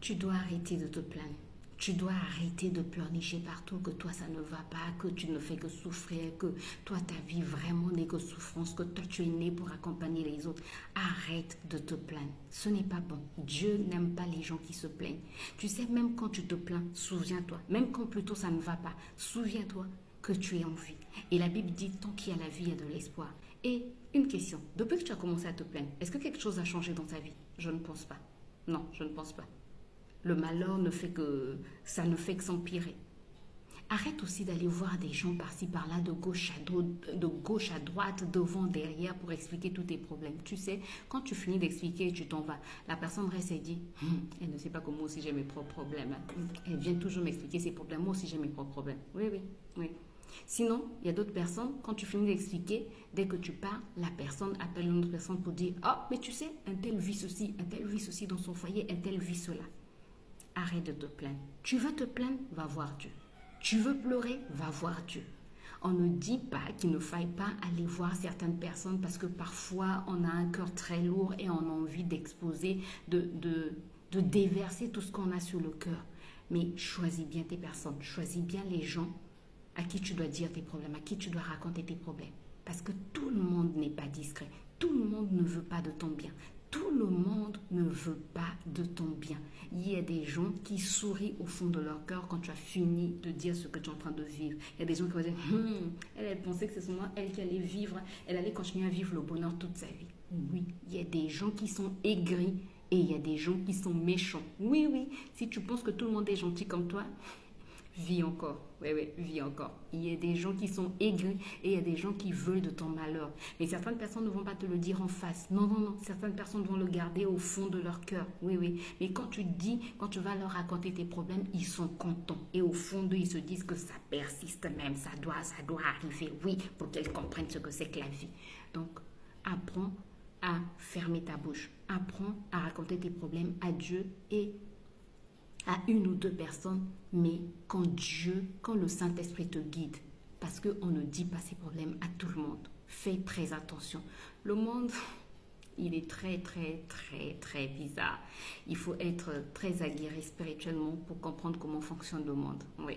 Tu dois arrêter de te plaindre. Tu dois arrêter de pleurnicher partout que toi ça ne va pas, que tu ne fais que souffrir, que toi ta vie vraiment n'est que souffrance, que toi tu es né pour accompagner les autres. Arrête de te plaindre. Ce n'est pas bon. Dieu n'aime pas les gens qui se plaignent. Tu sais, même quand tu te plains, souviens-toi. Même quand plutôt ça ne va pas, souviens-toi que tu es en vie. Et la Bible dit, tant qu'il y a la vie, il y a de l'espoir. Et une question, depuis que tu as commencé à te plaindre, est-ce que quelque chose a changé dans ta vie? Je ne pense pas. Non, je ne pense pas. Le malheur ça ne fait que s'empirer. Arrête aussi d'aller voir des gens par-ci par-là, de gauche à droite, devant, derrière, pour expliquer tous tes problèmes. Tu sais, quand tu finis d'expliquer et tu t'en vas, la personne reste et dit, elle ne sait pas que moi aussi j'ai mes propres problèmes. Elle vient toujours m'expliquer ses problèmes. Moi aussi j'ai mes propres problèmes. Oui, oui, oui. Sinon, il y a d'autres personnes, quand tu finis d'expliquer, dès que tu pars, la personne appelle une autre personne pour dire, oh, mais tu sais, un tel vit ceci, un tel vit ceci dans son foyer, un tel vit cela. Arrête de te plaindre. Tu veux te plaindre, va voir Dieu. Tu veux pleurer, va voir Dieu. On ne dit pas qu'il ne faille pas aller voir certaines personnes parce que parfois on a un cœur très lourd et on a envie d'exposer, de déverser tout ce qu'on a sur le cœur. Mais choisis bien tes personnes, choisis bien les gens à qui tu dois dire tes problèmes, à qui tu dois raconter tes problèmes. Parce que tout le monde n'est pas discret. Tout le monde ne veut pas de ton bien. Tout le monde ne veut pas de ton bien. Il y a des gens qui sourient au fond de leur cœur quand tu as fini de dire ce que tu es en train de vivre. Il y a des gens qui vont dire, elle pensait que c'est seulement elle qui allait vivre, elle allait continuer à vivre le bonheur toute sa vie. Oui, il y a des gens qui sont aigris et il y a des gens qui sont méchants. Oui, oui, si tu penses que tout le monde est gentil comme toi, vis encore. Oui, oui, vis encore. Il y a des gens qui sont aigris et il y a des gens qui veulent de ton malheur. Mais certaines personnes ne vont pas te le dire en face. Non, non, non. Certaines personnes vont le garder au fond de leur cœur. Oui, oui. Mais quand tu vas leur raconter tes problèmes, ils sont contents. Et au fond d'eux, ils se disent que ça persiste même. Ça doit arriver. Oui, pour qu'elles comprennent ce que c'est que la vie. Donc, apprends à fermer ta bouche. Apprends à raconter tes problèmes à Dieu et à une ou deux personnes, mais quand le Saint-Esprit te guide, parce qu'on ne dit pas ces problèmes à tout le monde. Fais très attention. Le monde, il est très, très, très, très bizarre. Il faut être très aguerri spirituellement pour comprendre comment fonctionne le monde. Oui.